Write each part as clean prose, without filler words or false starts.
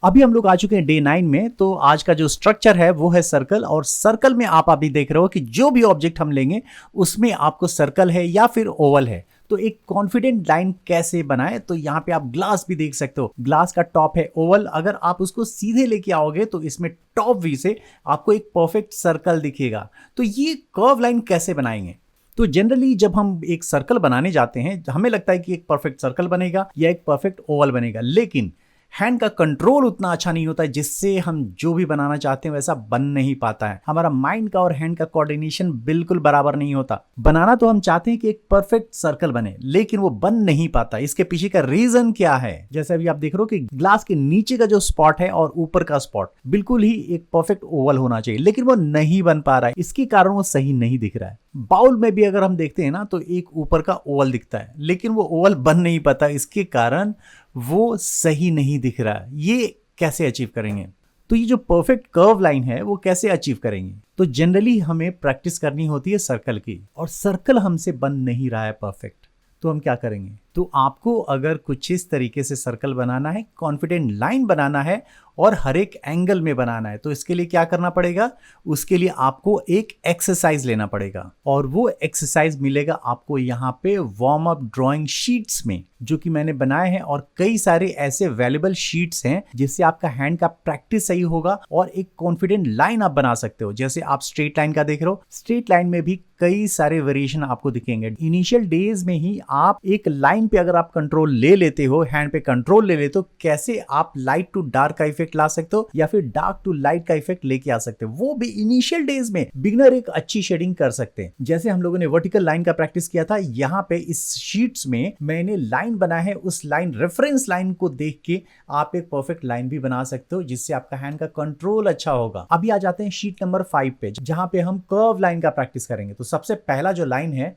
अभी हम लोग आ चुके हैं डे 9 में। तो आज का जो स्ट्रक्चर है वो है सर्कल, और सर्कल में आप अभी देख रहे हो कि जो भी ऑब्जेक्ट हम लेंगे उसमें आपको सर्कल है या फिर ओवल है। तो एक कॉन्फिडेंट लाइन कैसे बनाए, तो यहाँ पे आप ग्लास भी देख सकते हो, ग्लास का टॉप है ओवल। अगर आप उसको सीधे लेके आओगे तो इसमें टॉप व्यू से आपको एक परफेक्ट सर्कल दिखेगा। तो ये कर्व लाइन कैसे बनाएंगे? तो जनरली जब हम एक सर्कल बनाने जाते हैं हमें लगता है कि एक परफेक्ट सर्कल बनेगा या एक परफेक्ट ओवल बनेगा, लेकिन हैंड का कंट्रोल उतना अच्छा नहीं होता है जिससे हम जो भी बनाना चाहते हैं वैसा बन नहीं पाता है। हमारा माइंड का और हैंड का कोऑर्डिनेशन बिल्कुल बराबर नहीं होता। बनाना तो हम चाहते हैं कि एक परफेक्ट सर्कल बने, लेकिन वो बन नहीं पाता। इसके पीछे का रीजन क्या है? जैसे अभी आप देख रहे हो कि ग्लास के नीचे का जो स्पॉट है और ऊपर का स्पॉट बिल्कुल ही एक परफेक्ट ओवल होना चाहिए, लेकिन वो नहीं बन पा रहा है। इसके कारण वो सही नहीं दिख रहा है। बाउल में भी अगर हम देखते हैं ना तो एक ऊपर का ओवल दिखता है, लेकिन वो ओवल बन नहीं पाता। इसके कारण वो सही नहीं दिख रहा। ये कैसे अचीव करेंगे? तो ये जो परफेक्ट कर्व लाइन है वो कैसे अचीव करेंगे? तो जनरली हमें प्रैक्टिस करनी होती है सर्कल की, और सर्कल हमसे बन नहीं रहा है परफेक्ट। तो हम क्या करेंगे? तो आपको अगर कुछ इस तरीके से सर्कल बनाना है, कॉन्फिडेंट लाइन बनाना है और हर एक एंगल में बनाना है, तो इसके लिए क्या करना पड़ेगा? उसके लिए आपको एक एक्सरसाइज लेना पड़ेगा, और वो एक्सरसाइज मिलेगा आपको यहाँ पे वार्म अप ड्राइंग शीट्स में, जो कि मैंने बनाए हैं। और कई सारे ऐसे वैल्यूएबल शीट्स हैं जिससे आपका हैंड का प्रैक्टिस सही होगा और एक कॉन्फिडेंट लाइन आप बना सकते हो। जैसे आप स्ट्रेट लाइन का देख रहे हो, स्ट्रेट लाइन में भी कई सारे वेरिएशन आपको दिखेंगे। इनिशियल डेज में ही आप एक लाइन पे अगर आप कंट्रोल ले लेते हो, हैंड पे कंट्रोल ले लेते हो, कैसे आप लाइट टू डार्क का इफेक्ट ला सकते हो या फिर डार्क टू लाइट का इफेक्ट लेके आ सकते हो, वो भी इनिशियल डेज में बिगनर एक अच्छी शेडिंग कर सकते हैं। जैसे हम लोगों ने वर्टिकल लाइन का प्रैक्टिस किया था, यहाँ पे इस शीट्स में मैंने लाइन बना है, उस लाइन रेफरेंस लाइन को देख के आप एक परफेक्ट लाइन भी बना सकते हो जिससे आपका हैंड का कंट्रोल अच्छा होगा। अभी आ जाते हैं शीट नंबर 5 पे, जहां पे हम कर्व लाइन का प्रैक्टिस करेंगे। तो सबसे पहला जो लाइन है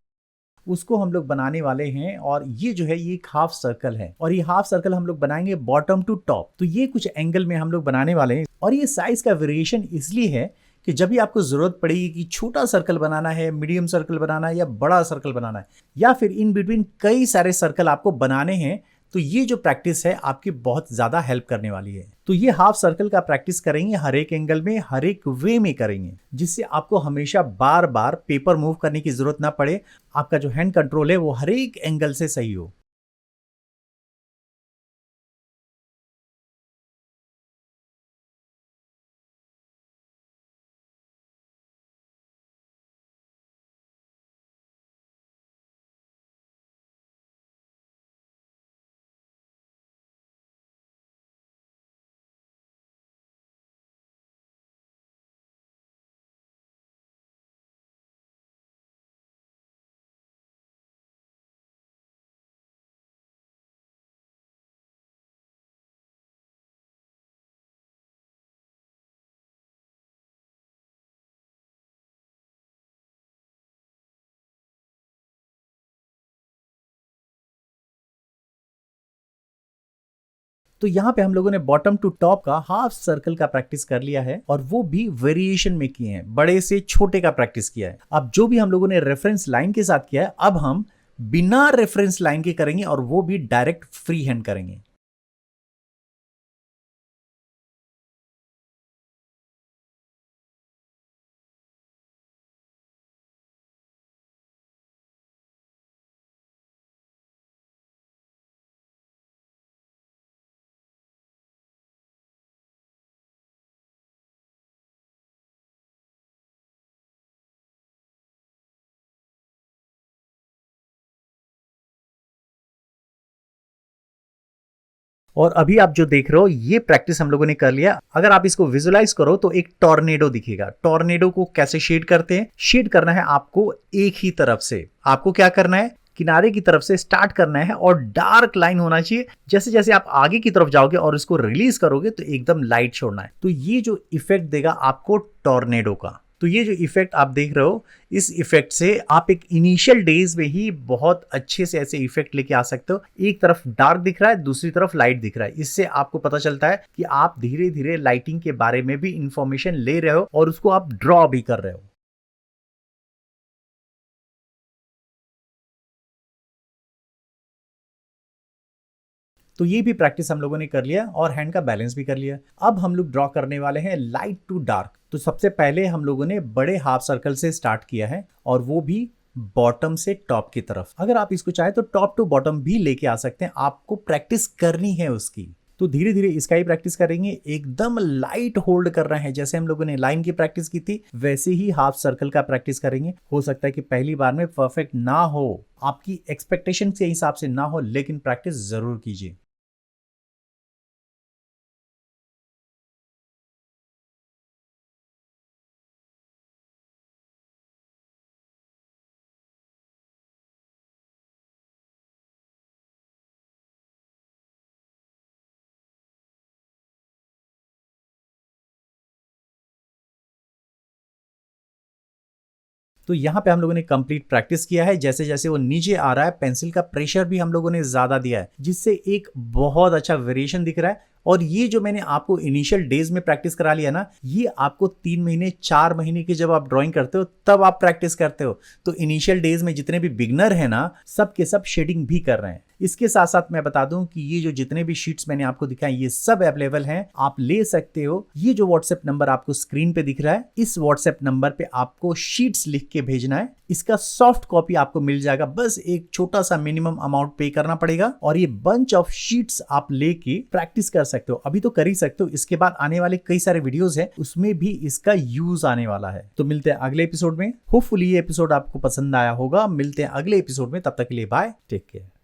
उसको हम लोग बनाने वाले हैं, और ये जो है ये एक हाफ सर्कल है, और ये हाफ सर्कल हम लोग बनाएंगे बॉटम टू टॉप। तो ये कुछ एंगल में हम लोग बनाने वाले हैं, और ये साइज का वेरिएशन इसलिए है कि जब भी आपको जरूरत पड़ेगी कि छोटा सर्कल बनाना है, मीडियम सर्कल बनाना है या बड़ा सर्कल बनाना है, या फिर इन बिटवीन कई सारे सर्कल आपको बनाने हैं, तो ये जो प्रैक्टिस है आपकी बहुत ज्यादा हेल्प करने वाली है। तो ये हाफ सर्कल का प्रैक्टिस करेंगे, हर एक एंगल में, हर एक वे में करेंगे, जिससे आपको हमेशा बार बार पेपर मूव करने की जरूरत ना पड़े। आपका जो हैंड कंट्रोल है वो हर एक एंगल से सही हो। तो यहाँ पे हम लोगों ने बॉटम टू टॉप का हाफ सर्कल का प्रैक्टिस कर लिया है, और वो भी वेरिएशन में किए हैं, बड़े से छोटे का प्रैक्टिस किया है। अब जो भी हम लोगों ने रेफरेंस लाइन के साथ किया है, अब हम बिना रेफरेंस लाइन के करेंगे, और वो भी डायरेक्ट फ्री हैंड करेंगे। और अभी आप जो देख रहे हो ये प्रैक्टिस हम लोगों ने कर लिया। अगर आप इसको विजुलाइज करो तो एक टॉर्नेडो दिखेगा। टॉर्नेडो को कैसे शेड करते हैं? शेड करना है आपको एक ही तरफ से। आपको क्या करना है? किनारे की तरफ से स्टार्ट करना है, और डार्क लाइन होना चाहिए। जैसे जैसे आप आगे की तरफ जाओगे और इसको रिलीज करोगे तो एकदम लाइट छोड़ना है। तो ये जो इफेक्ट देगा आपको टॉर्नेडो का, तो ये जो इफेक्ट आप देख रहे हो, इस इफेक्ट से आप एक इनिशियल डेज में ही बहुत अच्छे से ऐसे इफेक्ट लेके आ सकते हो। एक तरफ डार्क दिख रहा है, दूसरी तरफ लाइट दिख रहा है। इससे आपको पता चलता है कि आप धीरे धीरे लाइटिंग के बारे में भी इंफॉर्मेशन ले रहे हो और उसको आप ड्रॉ भी कर रहे हो। तो ये भी प्रैक्टिस हम लोगों ने कर लिया और हैंड का बैलेंस भी कर लिया। अब हम लोग ड्रॉ करने वाले हैं लाइट टू डार्क। तो सबसे पहले हम लोगों ने बड़े हाफ सर्कल से स्टार्ट किया है और वो भी बॉटम से टॉप की तरफ। अगर आप इसको चाहे तो टॉप टू बॉटम भी लेके आ सकते हैं, आपको प्रैक्टिस करनी है उसकी। तो धीरे धीरे इसका ही प्रैक्टिस करेंगे, एकदम लाइट होल्ड कर रहे हैं। जैसे हम लोगों ने लाइन की प्रैक्टिस की थी वैसे ही हाफ सर्कल का प्रैक्टिस करेंगे। हो सकता है कि पहली बार में परफेक्ट ना हो, आपकी एक्सपेक्टेशन के हिसाब से ना हो, लेकिन प्रैक्टिस जरूर कीजिए। तो यहाँ पे हम लोगों ने कंप्लीट प्रैक्टिस किया है। जैसे जैसे वो नीचे आ रहा है पेंसिल का प्रेशर भी हम लोगों ने ज्यादा दिया है, जिससे एक बहुत अच्छा वेरिएशन दिख रहा है। और ये जो मैंने आपको इनिशियल डेज में प्रैक्टिस करा लिया ना, ये आपको 3 महीने 4 महीने की जब आप ड्राइंग करते हो तब आप प्रैक्टिस करते हो। तो इनिशियल डेज में जितने भी बिगनर है ना, सब के सब शेडिंग भी कर रहे हैं। इसके साथ साथ मैं बता दूं कि ये जो जितने भी शीट्स मैंने आपको दिखाए ये सब अवेलेबल हैं, आप ले सकते हो। ये जो व्हाट्सएप नंबर आपको स्क्रीन पे दिख रहा है, इस व्हाट्सएप नंबर पे आपको शीट्स लिख के भेजना है। इसका सॉफ्ट कॉपी आपको मिल जाएगा, बस एक छोटा सा मिनिमम अमाउंट पे करना पड़ेगा और ये बंच ऑफ शीट्स आप लेके प्रैक्टिस कर सकते हो। अभी तो कर ही सकते हो, इसके बाद आने वाले कई सारे वीडियोस हैं उसमें भी इसका यूज आने वाला है। तो मिलते हैं अगले एपिसोड में। होपफुली ये एपिसोड आपको पसंद आया होगा। मिलते हैं अगले एपिसोड में, तब तक के लिए बाय, टेक केयर।